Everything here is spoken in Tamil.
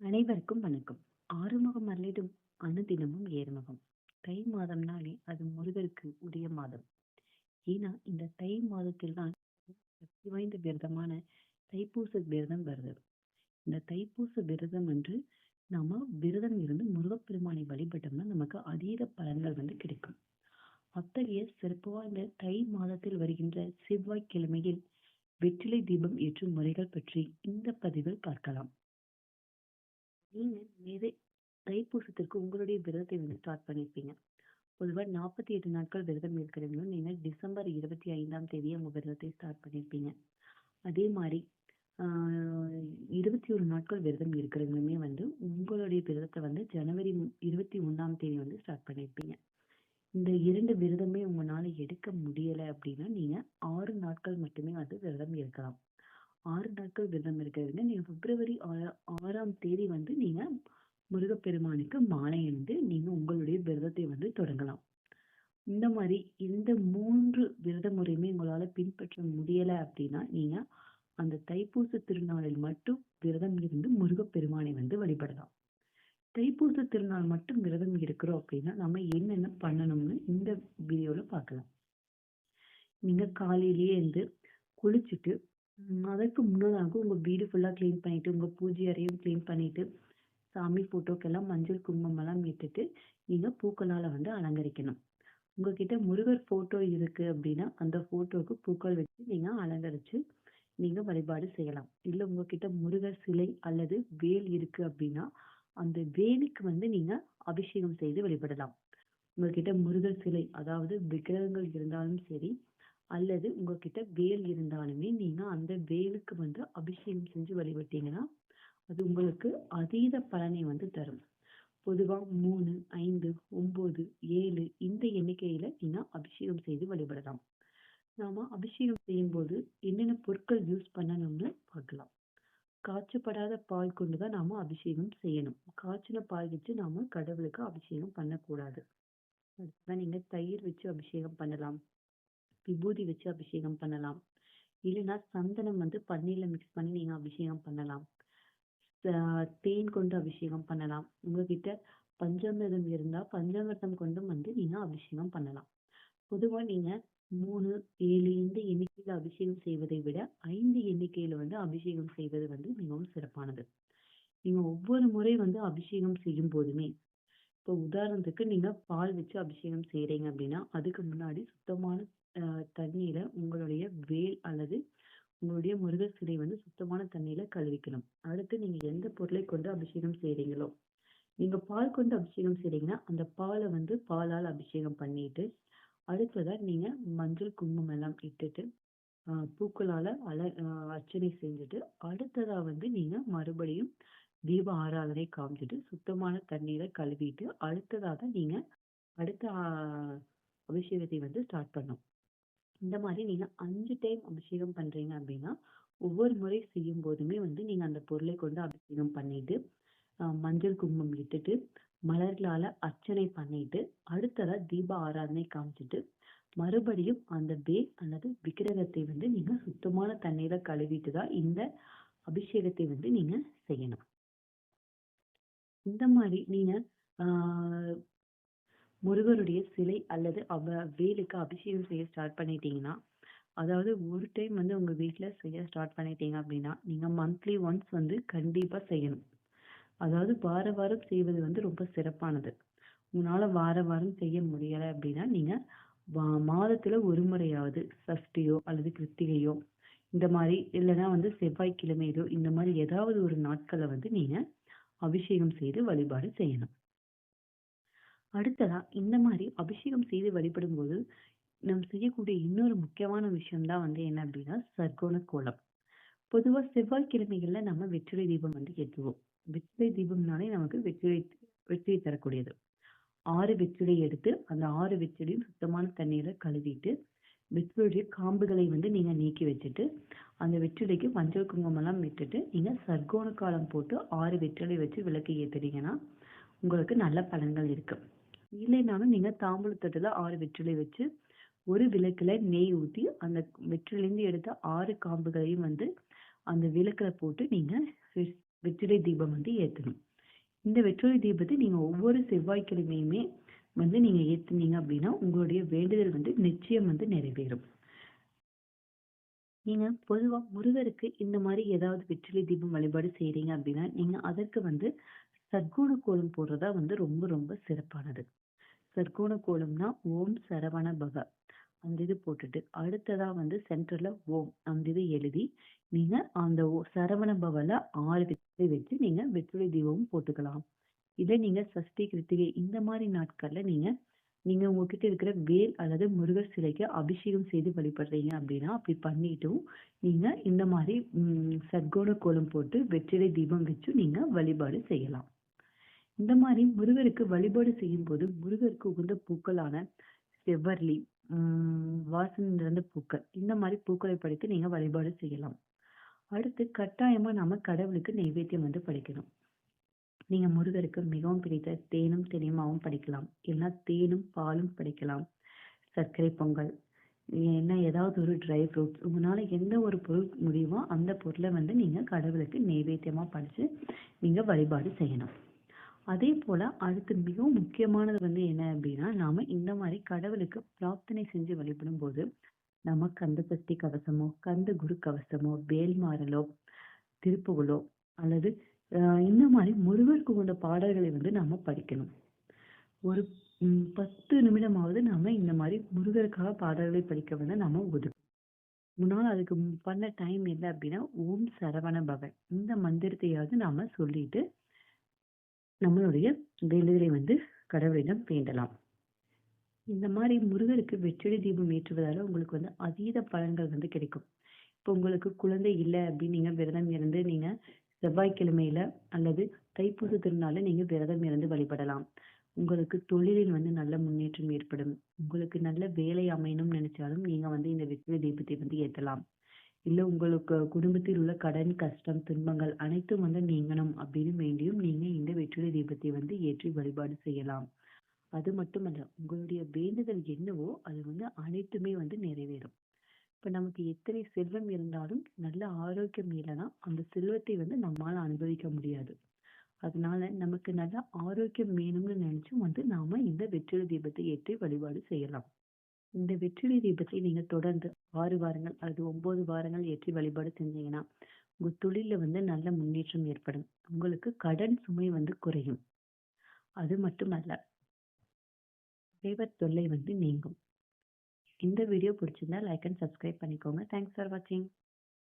அனைவருக்கும் வணக்கம். ஆறுமுகம் அருளிடும் அனுதினமும் ஏறுமுகம். தை மாதம்னாலே அது முருகருக்கு உரிய மாதம். ஏன்னா இந்த தை மாதத்தில் தான் சக்தி வாய்ந்த விரதமான தைப்பூச விரதம் வருது. இந்த தைப்பூச விரதம் என்று நாம விரதம் இருந்து முருகப்பெருமானை வழிபட்டோம்னா நமக்கு அதீத பலன்கள் கிடைக்கும். அத்தகைய சிறப்பு வாய்ந்த தை மாதத்தில் வருகின்ற செவ்வாய்க்கிழமையில் வெற்றிலை தீபம் ஏற்றும் முறைகள் பற்றி இந்த பதிவில் பார்க்கலாம். நீங்க தைப்பூசத்திற்கு உங்களுடைய விரதத்தை ஸ்டார்ட் பண்ணியிருப்பீங்க. பொதுவா 48 நாட்கள் விரதம் இருக்கிறவங்க நீங்க டிசம்பர் 25ஆம் தேதியே உங்க விரதத்தை ஸ்டார்ட் பண்ணியிருப்பீங்க. அதே மாதிரி 21 நாட்கள் விரதம் இருக்கிறவங்களுமே உங்களுடைய விரதத்தை ஜனவரி 21ஆம் தேதி ஸ்டார்ட் பண்ணியிருப்பீங்க. இந்த 2 விரதமே உங்களால எடுக்க முடியல அப்படின்னா நீங்க 6 நாட்கள் மட்டுமே விரதம் இருக்கலாம். 6 நாட்கள் விரதம் இருக்கிறவங்க நீங்க பிப்ரவரி 6ஆம் தேதி நீங்க முருகப்பெருமானுக்கு மாலை அணிந்து நீங்க உங்களுடைய விரதத்தை தொடங்கலாம். இந்த மாதிரி இந்த 3 விரத முறையுமே உங்களால பின்பற்ற முடியல அப்படின்னா நீங்க அந்த தைப்பூச திருநாளில் மட்டும் விரதம் இருந்து முருகப்பெருமானை வழிபடலாம். தைப்பூச திருநாள் மட்டும் விரதம் இருக்கிறோம் அப்படின்னா நம்ம என்னென்ன பண்ணணும்னு இந்த வீடியோல பார்க்கலாம். நீங்க காலையிலேயே இருந்து குளிச்சுட்டு அதற்கு முன்னதாக உங்க வீடு ஃபுல்லா கிளீன் பண்ணிட்டு உங்க பூஜை அறையும் கிளீன் பண்ணிட்டு சாமி போட்டோக்கெல்லாம் மஞ்சள் குங்குமம் எல்லாம் இட்டுட்டு நீங்க பூக்களால அலங்கரிக்கணும். உங்ககிட்ட முருகர் போட்டோ இருக்கு அப்படின்னா அந்த போட்டோக்கு பூக்கள் வச்சு நீங்க அலங்கரிச்சு நீங்க வழிபாடு செய்யலாம். இல்ல உங்ககிட்ட முருகர் சிலை அல்லது வேல் இருக்கு அப்படின்னா அந்த வேலுக்கு நீங்க அபிஷேகம் செய்து வழிபடலாம். உங்ககிட்ட முருகர் சிலை அதாவது விக்கிரகங்கள் இருந்தாலும் சரி அல்லது உங்ககிட்ட வேல் இருந்தாலுமே நீங்க அந்த வேலுக்கு அபிஷேகம் செஞ்சு வழிபட்டீங்கன்னா அது உங்களுக்கு அதீத பலனை தரும். பொதுவா 3, 5, 9, 7 இந்த எண்ணிக்கையில நீங்க அபிஷேகம் செய்து வழிபடலாம். நாம அபிஷேகம் செய்யும் போது என்னென்ன பொருட்கள் யூஸ் பண்ணணும்னு பார்க்கலாம். காய்ச்சப்படாத பால் கொண்டுதான் நாம அபிஷேகம் செய்யணும். காய்ச்சின பால் வச்சு நாம கடவுளுக்கு அபிஷேகம் பண்ணக்கூடாது. அதுதான் நீங்க தயிர் வச்சு அபிஷேகம் பண்ணலாம், விபூதி வச்சு அபிஷேகம் பண்ணலாம், இல்லைன்னா சந்தனம் பன்னீர்ல மிக்ஸ் பண்ணி நீங்க அபிஷேகம் பண்ணலாம், தேன் கொண்டு அபிஷேகம் பண்ணலாம். உங்ககிட்ட பஞ்சாமிர்தம் இருந்தா பஞ்சாமிர்தம் கொண்டும் நீங்க அபிஷேகம் பண்ணலாம். பொதுவா நீங்க 3, 7 இந்த எண்ணிக்கையில அபிஷேகம் செய்வதை விட 5 எண்ணிக்கையில அபிஷேகம் செய்வது மிகவும் சிறப்பானது. நீங்க ஒவ்வொரு முறை அபிஷேகம் செய்யும் போதுமே இப்போ உதாரணத்துக்கு நீங்க பால் வச்சு அபிஷேகம் செய்யறீங்க அப்படின்னா அதுக்கு முன்னாடி சுத்தமான தண்ணீர உங்களுடைய வேல் அல்லது உங்களுடைய முருகர் சிலை சுத்தமான தண்ணீர்ல கழுவிக்கணும். அடுத்து நீங்க எந்த பொருளை கொண்டு அபிஷேகம் செய்யறீங்களோ நீங்க பால் கொண்டு அபிஷேகம் செய்றீங்கன்னா அந்த பாலை பாலால் அபிஷேகம் பண்ணிட்டு அடுத்ததா நீங்க மஞ்சள் குங்குமம் எல்லாம் இட்டுட்டு பூக்களால அர்ச்சனை செஞ்சுட்டு அடுத்ததா நீங்க மறுபடியும் தீப ஆராதனை காமிச்சிட்டு சுத்தமான தண்ணீரை கழுவிட்டு அடுத்ததாக நீங்க அடுத்த அபிஷேகத்தை ஸ்டார்ட் பண்ணும். இந்த மாதிரி நீங்க 5 டைம் அபிஷேகம் பண்றீங்க அப்படின்னா ஒவ்வொரு முறை செய்யும் போதுமே நீங்க அந்த பொருளை கொண்டு அபிஷேகம் பண்ணிட்டு மஞ்சள் குங்குமம் இட்டுட்டு மலர்களால அர்ச்சனை பண்ணிட்டு அடுத்ததா தீப ஆராதனை காமிச்சிட்டு மறுபடியும் அந்த வேல் அல்லது விக்கிரகத்தை நீங்க சுத்தமான தண்ணீரை கழுவிட்டு தான் இந்த அபிஷேகத்தை நீங்க செய்யணும். இந்த மாதிரி நீங்க முருகருடைய சிலை அல்லது வேலுக்கு அபிஷேகம் செய்ய ஸ்டார்ட் பண்ணிட்டீங்கன்னா அதாவது ஒரு டைம் உங்க வீட்டுல செய்ய ஸ்டார்ட் பண்ணிட்டீங்க அப்படின்னா நீங்க மந்த்லி ஒன்ஸ் கண்டிப்பா செய்யணும். அதாவது வார வாரம் செய்வது ரொம்ப சிறப்பானது. உங்களால வார வாரம் செய்ய முடியல அப்படின்னா நீங்க மாதத்துல ஒரு முறையாவது சஷ்டியோ அல்லது கிருத்திகையோ இந்த மாதிரி இல்லைன்னா செவ்வாய்க்கிழமையோ இந்த மாதிரி ஏதாவது ஒரு நாட்களை நீங்க அபிஷேகம் செய்து வழிபாடு செய்யணும். அடுத்ததா இந்த மாதிரி அபிஷேகம் செய்து வழிபடும் போது நாம் செய்யக்கூடிய இன்னொரு முக்கியமான விஷயம்தான் என்ன அப்படின்னா சர்க்கோண கோலம். பொதுவா செவ்வாய்க்கிழமைகள்ல நம்ம வெற்றிலை தீபம் ஏற்றுவோம். வெற்றிலை தீபம்னாலே நமக்கு வெற்றிலை தரக்கூடியது. 6 வெற்றிலை எடுத்து அந்த 6 வெற்றிலையும் சுத்தமான தண்ணீரை கழுவிட்டு வெற்றிலையுடைய காம்புகளை நீங்க நீக்கி வச்சுட்டு அந்த வெற்றிலைக்கு மஞ்சள் குங்குமம் எல்லாம் விட்டுட்டு நீங்க சர்க்கோண காலம் போட்டு 6 வெற்றிலை வச்சு விளக்கு ஏத்துறீங்கன்னா உங்களுக்கு நல்ல பலன்கள் இருக்கு. இல்லைனாலும் நீங்க தாம்பூல தட்டுல 6 வெற்றிலை வச்சு ஒரு விளக்குல நெய் ஊத்தி அந்த வெற்றிலிருந்து எடுத்த 6 காம்புகளையும் அந்த விளக்குல போட்டு நீங்க வெற்றிலை தீபம் வந்து ஏத்தணும். இந்த வெற்றிலை தீபத்தை நீங்க ஒவ்வொரு செவ்வாய்க்கிழமையுமே வந்து நீங்க ஏத்துனீங்க அப்படின்னா, உங்களுடைய வேண்டுதல் வந்து நிச்சயம் வந்து நிறைவேறும். நீங்க பொதுவா முருகருக்கு இந்த மாரி ஏதாவது வெற்றிலை தீபம் வழிபாடு செய்றீங்க அப்படின்னா, நீங்க அதற்கு வந்து சத்குண கோலம் போடுறதா வந்து ரொம்ப ரொம்ப சிறப்பானது. சத்குண கோலம்னா ஓம் சரவண பவ அந்த இது போட்டுட்டு, அடுத்ததா வந்து சென்டர்ல ஓம் அந்த இது எழுதி, நீங்க அந்த சரவண பவல 6 வெற்றிலை வச்சு நீங்க வெற்றிலை தீபமும் போட்டுக்கலாம். இதே நீங்க சஷ்டி, கிருத்திகை இந்த மாரி நாட்கள்ல நீங்க நீங்க உங்ககிட்ட இருக்கிற வேல் அல்லது முருகர் சிலைக்கு அபிஷேகம் செய்து வழிபடுறீங்க அப்படின்னா, அப்படி பண்ணிட்டும் நீங்க இந்த மாரி சத்குண கோலம் போட்டு வெற்றிலை தீபம் வச்சு நீங்க வழிபாடு செய்யலாம். இந்த மாரி முருகருக்கு வழிபாடு செய்யும்போது, முருகருக்கு உகந்த பூக்களான செவ்வரளி, வாசனை நிறைந்த பூக்கள், இந்த மாரி பூக்களை படைத்து நீங்க வழிபாடு செய்யலாம். அடுத்து கட்டாயமா நாம கடவுளுக்கு நைவேத்தியம் வந்து படைக்கணும். நீங்க முருகருக்கு மிகவும் பிடித்த தேனும் தெனிமாவும் படைக்கலாம். இல்லைன்னா தேனும் பாலும் படைக்கலாம். சர்க்கரை பொங்கல், என்ன ஏதாவது ஒரு ட்ரை ஃப்ரூட்ஸ் உங்களால எந்த ஒரு பொருள் முடியுமோ அந்த பொருளை வந்து நீங்க கடவுளுக்கு நைவேத்தியமா படைச்சு நீங்க வழிபாடு செய்யணும். அதே போல அடுத்து மிகவும் முக்கியமானது வந்து என்ன அப்படின்னா, நாம இந்த மாதிரி கடவுளுக்கு பிரார்த்தனை செஞ்சு வழிபடும் போது நம்ம கந்த சஷ்டி கவசமோ, கந்த குரு கவசமோ, வேல்மாறலோ, திருப்புகளோ அல்லது இந்த மாதிரி முருகருக்கு உள்ள பாடல்களை வந்து நாம படிக்கணும். ஒரு 10 நிமிடமாவது நாம இந்த மாதிரி முருகருக்காக பாடல்களை படிக்க வந்து நாம ஒதுக்கணும். முன்னால் அதுக்கு பண்ண டைம் இல்லை அப்படின்னா ஓம் சரவண பவன் இந்த மந்திரத்தையாவது நாம சொல்லிட்டு நம்மளுடைய வேண்டுதலை வந்து கடவுளிடம் வேண்டலாம். இந்த மாதிரி முருகருக்கு வெற்றிலை தீபம் ஏற்றுவதால உங்களுக்கு வந்து அதீத பலன்கள் வந்து கிடைக்கும். இப்போ உங்களுக்கு குழந்தை இல்லை அப்படின்னு நீங்க விரதம் இருந்து நீங்க செவ்வாய்க்கிழமையில அல்லது தைப்பூச திருநாள்ல நீங்க விரதம் இருந்து வழிபடலாம். உங்களுக்கு தொழிலில் வந்து நல்ல முன்னேற்றம் ஏற்படும். உங்களுக்கு நல்ல வேலை அமையணும்னு நினைச்சாலும் நீங்க வந்து இந்த வெற்றிலை தீபத்தை வந்து ஏற்றலாம். இல்ல உங்களுக்கு குடும்பத்தில் உள்ள கடன், கஷ்டம், துன்பங்கள் அனைத்தும் வந்து நீங்கணும் அப்படின்னு வேண்டியும் நீங்க இந்த வெற்றிலை தீபத்தை வந்து ஏற்றி வழிபாடு செய்யலாம். அது மட்டுமல்ல, உங்களுடைய வேண்டுதல் என்னவோ அது வந்து அனைத்துமே வந்து நிறைவேறும். இப்ப நமக்கு எத்தனை செல்வம் இருந்தாலும் நல்ல ஆரோக்கியம் இல்லைன்னா அந்த செல்வத்தை வந்து நம்மால அனுபவிக்க முடியாது. அதனால நமக்கு நல்ல ஆரோக்கியம் வேணும்னு நினைச்சும் வந்து நாம இந்த வெற்றிலை தீபத்தை ஏற்றி வழிபாடு செய்யலாம். இந்த வெற்றிலை தீபத்தை நீங்க தொடர்ந்து 6 வாரங்கள் அல்லது 9 வாரங்கள் ஏற்றி வழிபாடு செஞ்சீங்கன்னா உங்க தொழில வந்து நல்ல முன்னேற்றம் ஏற்படும். உங்களுக்கு கடன் சுமை வந்து குறையும். அது மட்டுமல்ல, தேவர் தொல்லை வந்து நீங்கும். இந்த வீடியோ பிடிச்சிருந்தா லைக் அண்ட் சப்ஸ்கிரைப் பண்ணிக்கோங்க. தேங்க்ஸ் ஃபார் வாட்சிங்.